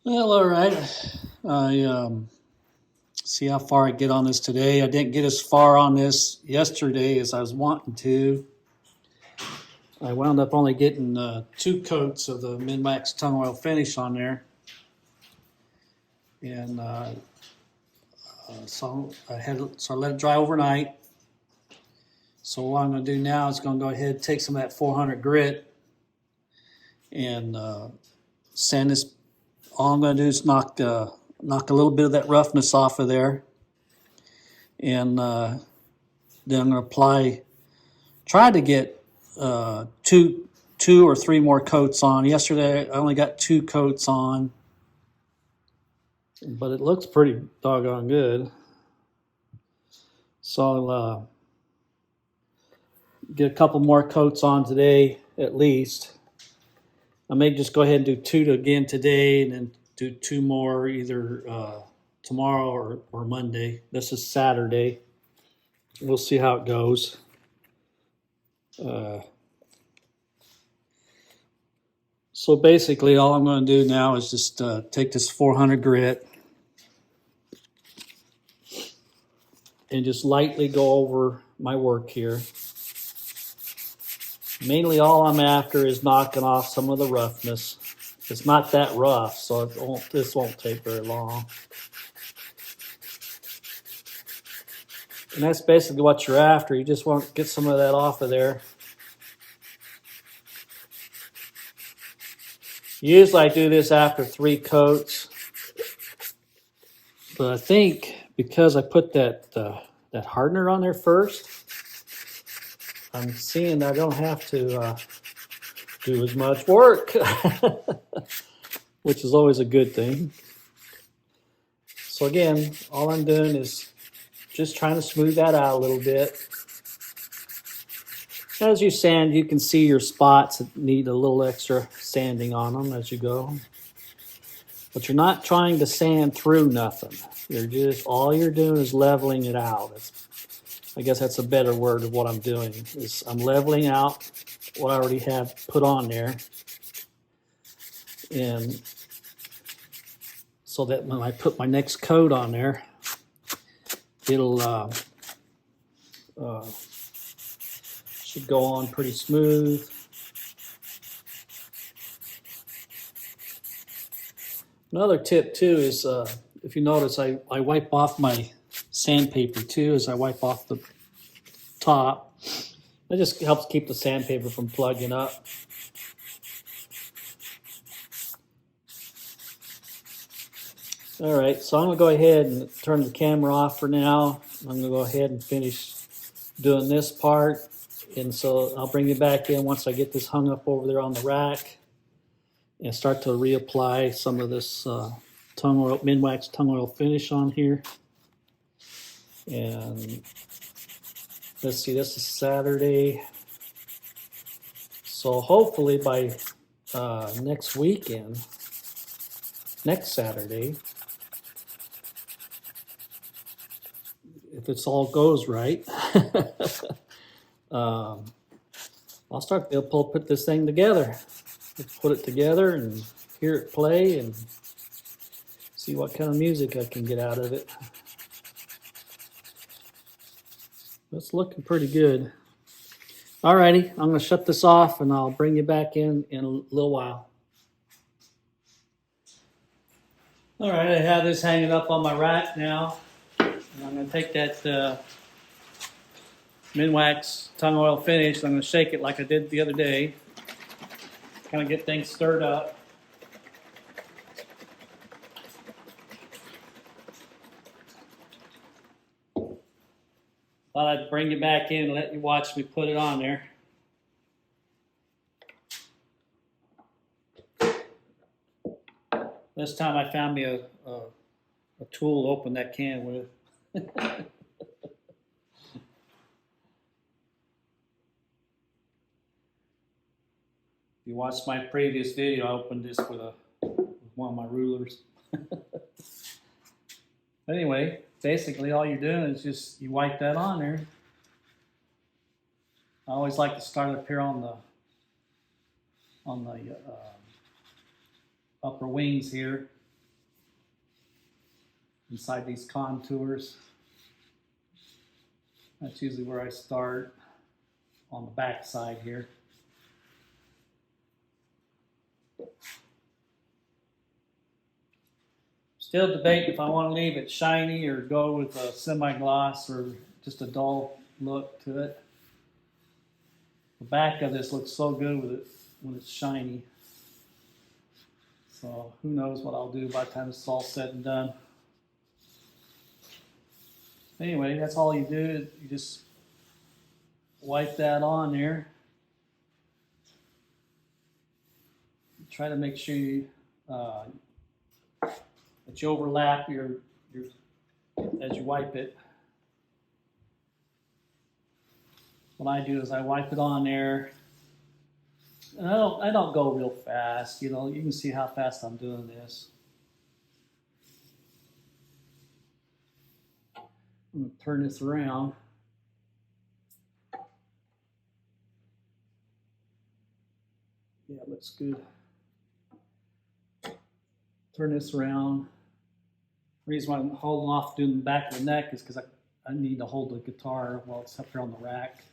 Well, all right. I see how far I get on this today. I didn't get as far on this yesterday as I was wanting to. I wound up only getting 2 coats of the Minwax tung oil finish on there, and so I let it dry overnight. So what I'm going to do now is going to go ahead and take some of that 400 grit and sand this. All I'm going to do is knock a little bit of that roughness off of there, and then I'm going to try to get two or three more coats on. Yesterday I only got 2 coats on, but it looks pretty doggone good. So I'll get a couple more coats on today at least. I may just go ahead and do 2 again today, and then do 2 more either tomorrow or Monday. This is Saturday. We'll see how it goes. So basically, all I'm going to do now is just take this 400 grit and just lightly go over my work here. Mainly all I'm after is knocking off some of the roughness. It's not that rough, so this won't take very long. And that's basically what you're after. You just want to get some of that off of there. Usually I do this after 3 coats, but I think because I put that hardener on there first, I'm seeing I don't have to do as much work, which is always a good thing. So again, all I'm doing is just trying to smooth that out a little bit. As you sand, you can see your spots that need a little extra sanding on them as you go. But you're not trying to sand through nothing. All you're doing is leveling it out. I guess that's a better word of what I'm doing. Is I'm leveling out what I already have put on there, and so that when I put my next coat on there, it'll should go on pretty smooth. Another tip too is if you notice, I wipe off my sandpaper too as I wipe off the top. That just helps keep the sandpaper from plugging up. All right, so I'm gonna go ahead and turn the camera off for now. I'm gonna go ahead and finish doing this part. And so I'll bring you back in once I get this hung up over there on the rack and start to reapply some of this Minwax tung oil finish on here. And let's see, this is Saturday. So hopefully by next Saturday, if it all goes right, I'll start to put this thing together. Let's put it together and hear it play and see what kind of music I can get out of it. It's looking pretty good. Alrighty, I'm going to shut this off and I'll bring you back in a little while. Alright, I have this hanging up on my rack now. And I'm going to take that Minwax tung oil finish. I'm going to shake it like I did the other day. Kind of get things stirred up. Thought I'd bring you back in and let you watch me put it on there. This time I found me a tool to open that can with. If you watched my previous video, I opened this with one of my rulers. Anyway, basically all you're doing is just you wipe that on there. I always like to start up here on the upper wings here. inside these contours. That's usually where I start on the back side here. Still debating if I want to leave it shiny or go with a semi-gloss or just a dull look to it. The back of this looks so good with it when it's shiny. So who knows what I'll do by the time it's all said and done. Anyway, that's all you do. You just wipe that on there. Try to make sure you that you overlap your as you wipe it. What I do is I wipe it on there. And I don't go real fast, you know. You can see how fast I'm doing this. I'm gonna turn this around. Yeah, it looks good. Turn this around. The reason why I'm holding off doing the back of the neck is because I need to hold the guitar while it's up here on the rack.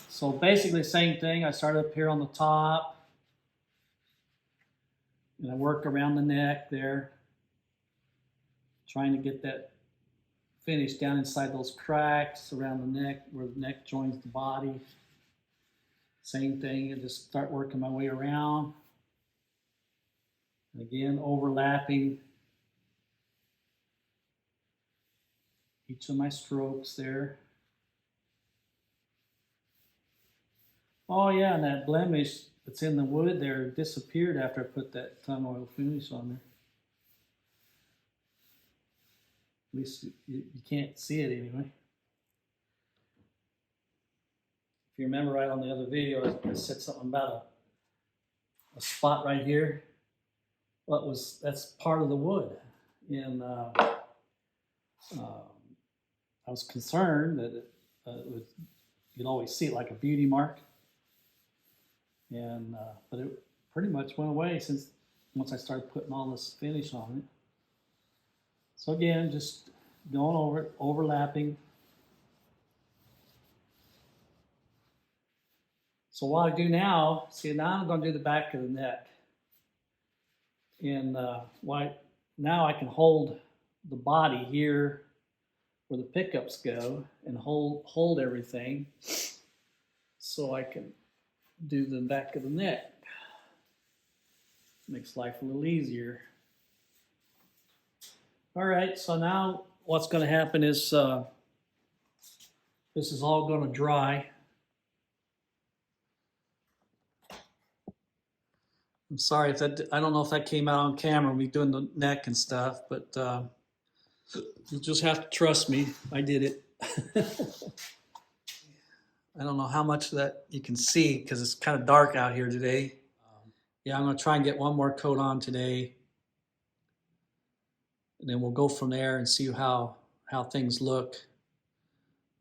So basically the same thing. I start up here on the top and I work around the neck there, trying to get that finish down inside those cracks around the neck where the neck joins the body. Same thing, and just start working my way around. And again, overlapping each of my strokes there. Oh yeah, and that blemish that's in the wood there disappeared after I put that tung oil finish on there. At least you can't see it anyway. If you remember right on the other video, I said something about a spot right here. Well, that's part of the wood. And I was concerned that you'd always see it like a beauty mark. And but it pretty much went away once I started putting all this finish on it. So again, just going over it, overlapping. So what I do now, see, now I'm going to do the back of the neck. And now I can hold the body here where the pickups go and hold everything so I can do the back of the neck. Makes life a little easier. All right, so now what's going to happen is this is all going to dry. I'm sorry if that, I don't know if that came out on camera, me doing the neck and stuff, but you'll just have to trust me. I did it. I don't know how much of that you can see because it's kind of dark out here today. Yeah, I'm going to try and get one more coat on today. And then we'll go from there and see how things look.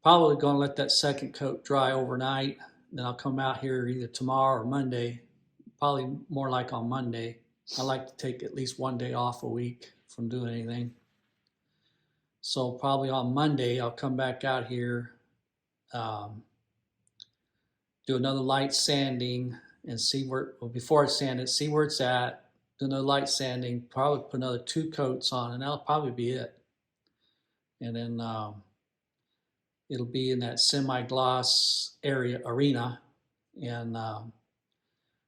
Probably going to let that second coat dry overnight. Then I'll come out here either tomorrow or Monday. Probably more like on Monday. I like to take at least one day off a week from doing anything. So probably on Monday, I'll come back out here, do another light sanding and see where, well, before I sand it, see where it's at, do another light sanding, probably put another 2 coats on, and that'll probably be it. And then it'll be in that semi-gloss arena, and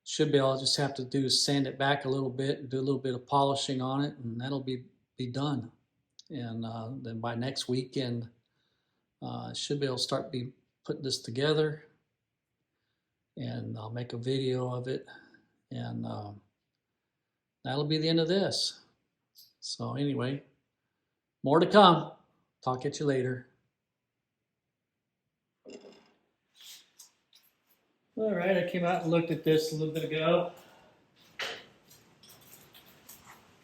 should be able to just have to do is sand it back a little bit and do a little bit of polishing on it, and that'll be done. And then by next weekend, should be able to start putting this together, and I'll make a video of it, and that'll be the end of this. So anyway, more to come. Talk at you later. All right, I came out and looked at this a little bit ago,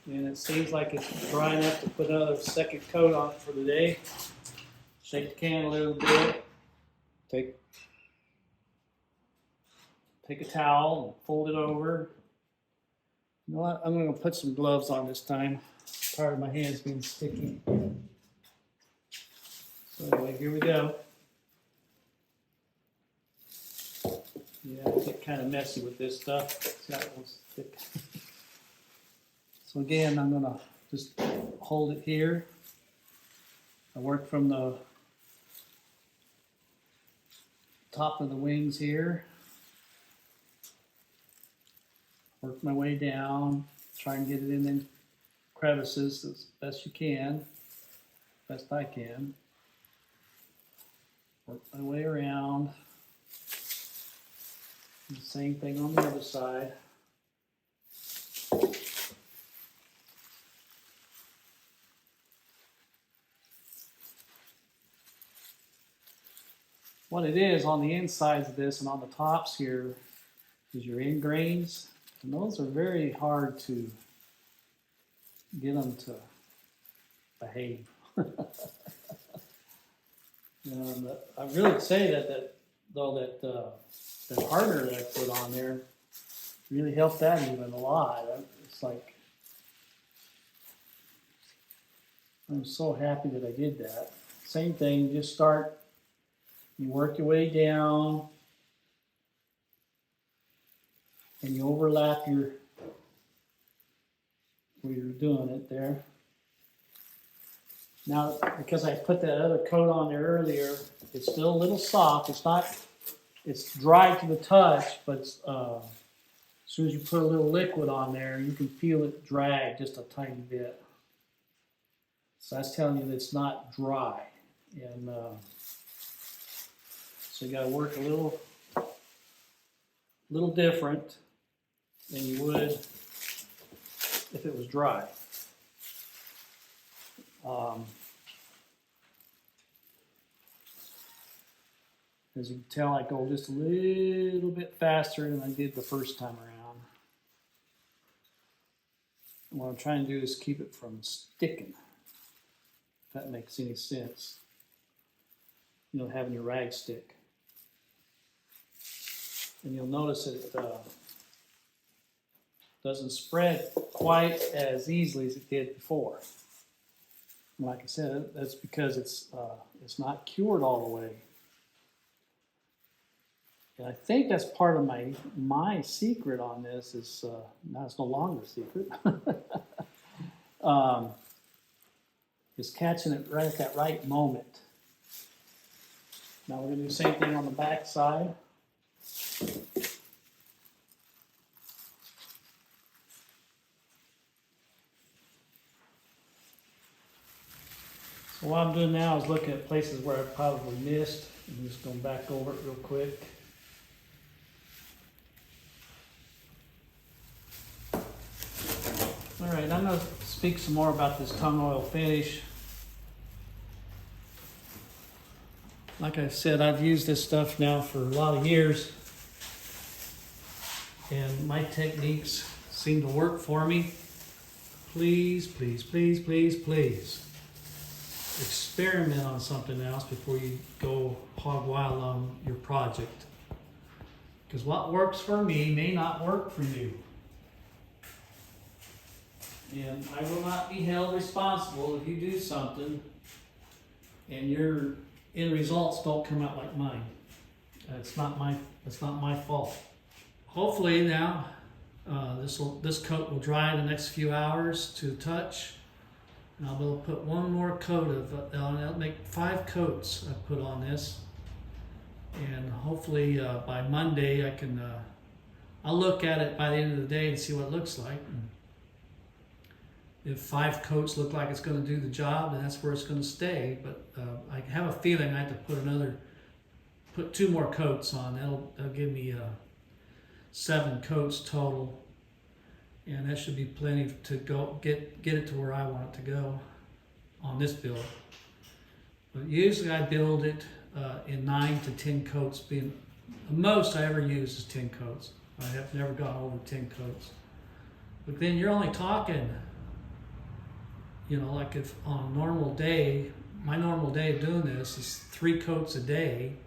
and it seems like it's dry enough to put another second coat on it for the day. Shake the can a little bit, take a towel and fold it over. You know what, I'm going to put some gloves on this time. Tired of my hands being sticky. So anyway, here we go. Yeah, I get kind of messy with this stuff. See how it was thick. So again, I'm gonna just hold it here. I work from the top of the wings here. Work my way down. Try and get it in the crevices as best you can. Best I can. Work my way around. The same thing on the other side. What it is on the insides of this and on the tops here is your end grains, and those are very hard to get them to behave. I really say that hardener that I put on there really helped that even a lot. It's like I'm so happy that I did that. Same thing, just start. You work your way down, and you overlap where you're doing it there. Now, because I put that other coat on there earlier, it's still a little soft. It's dry to the touch, but as soon as you put a little liquid on there, you can feel it drag just a tiny bit. So that's telling you that it's not dry. And so you got to work a little different than you would if it was dry. As you can tell, I go just a little bit faster than I did the first time around. And what I'm trying to do is keep it from sticking, if that makes any sense. You know, having your rag stick. And you'll notice that it doesn't spread quite as easily as it did before. And like I said, that's because it's not cured all the way. And I think that's part of my secret on this is now it's no longer a secret. Is catching it right at that right moment. Now we're going to do the same thing on the back side. So what I'm doing now is looking at places where I probably missed. I'm just going back over it real quick. All right, I'm going to speak some more about this tung oil finish. Like I said, I've used this stuff now for a lot of years, and my techniques seem to work for me. Please, please, please, please, please experiment on something else before you go hog wild on your project. Because what works for me may not work for you. And I will not be held responsible if you do something and your end results don't come out like mine. It's not my fault. Hopefully now this coat will dry in the next few hours to touch. And I'll be able to put one more coat of I'll make 5 coats I put on this. And hopefully by Monday I can I'll look at it by the end of the day and see what it looks like. If 5 coats look like it's going to do the job, then that's where it's going to stay. But I have a feeling I have to put 2 more coats on. That'll give me 7 coats total, and that should be plenty to go get it to where I want it to go on this build. But usually I build it in 9 to 10 coats. Being the most I ever use is 10 coats. I have never gone over 10 coats. But then you're only talking. You know, like if on a normal day, my normal day of doing this is 3 coats a day.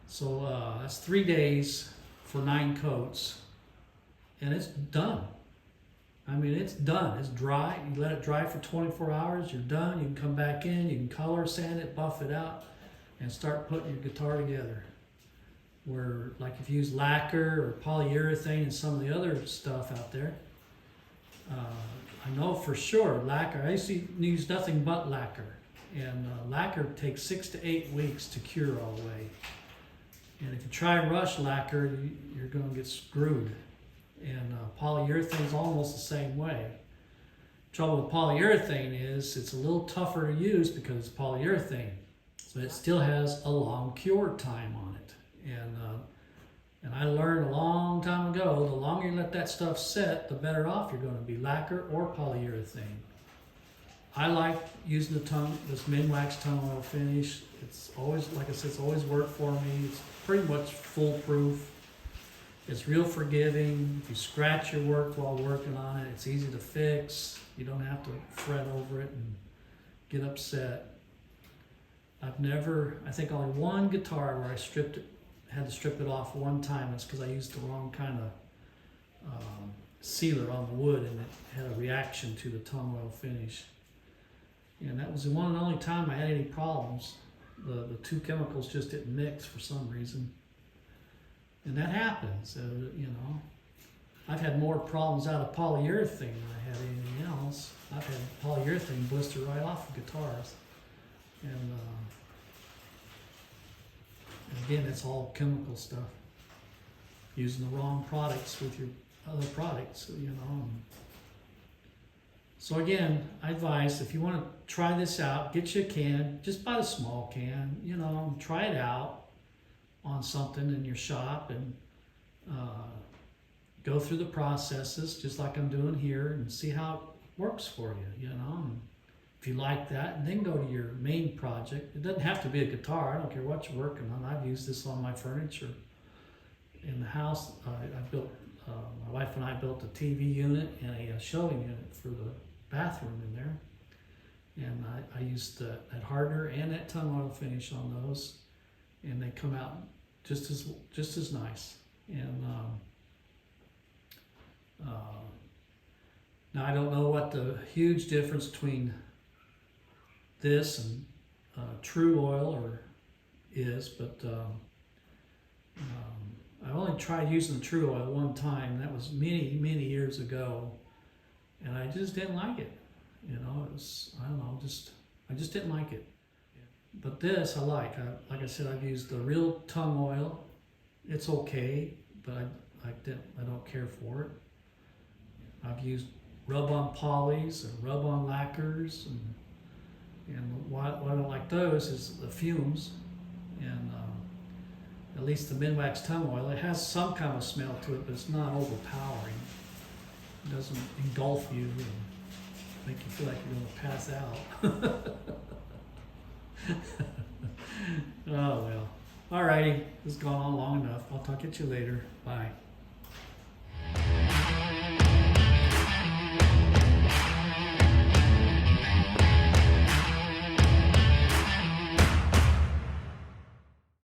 So that's 3 days for 9 coats, and it's done. I mean, it's done. It's dry. You let it dry for 24 hours, you're done. You can come back in, you can color sand it, buff it out, and start putting your guitar together. Where, like if you use lacquer or polyurethane and some of the other stuff out there, I know for sure lacquer, I used to use nothing but lacquer. And lacquer takes 6 to 8 weeks to cure all the way. And if you try rush lacquer, you're going to get screwed. And polyurethane is almost the same way. Trouble with polyurethane is it's a little tougher to use because it's polyurethane. So it still has a long cure time on it. And I learned a long time ago, the longer you let that stuff set, the better off you're going to be, lacquer or polyurethane. I like using this Minwax tung oil finish. It's always, like I said, it's always worked for me. It's pretty much foolproof. It's real forgiving. If you scratch your work while working on it, it's easy to fix. You don't have to fret over it and get upset. I've never, I think only one guitar where I had to strip it off one time. It's because I used the wrong kind of sealer on the wood and it had a reaction to the tung oil finish. And that was the one and only time I had any problems. The two chemicals just didn't mix for some reason. And that happens, you know. I've had more problems out of polyurethane than I had anything else. I've had polyurethane blister right off of guitars. And again, it's all chemical stuff. Using the wrong products with your other products, you know. So again, I advise if you want to try this out, get you a can, just buy a small can, you know, try it out on something in your shop and go through the processes just like I'm doing here and see how it works for you, you know. And if you like that, and then go to your main project. It doesn't have to be a guitar. I don't care what you're working on. I've used this on my furniture in the house. I built, my wife and I built a TV unit and a shelving unit for the bathroom in there. And I used that hardener and that tung oil finish on those, and they come out just as nice. And now I don't know what the huge difference between this and true oil is, but I only tried using the true oil one time. That was many years ago, and I just didn't like it. You know, it was, I don't know, I just didn't like it. But this I like. Like I said, I've used the real tung oil. It's okay, but I don't care for it. I've used rub-on polys and rub-on lacquers, and why I don't like those is the fumes. And at least the Minwax tung oil, it has some kind of smell to it, but it's not overpowering. It doesn't engulf you and make you feel like you're going to pass out. Oh well. Alrighty, this has gone on long enough. I'll talk to you later. Bye.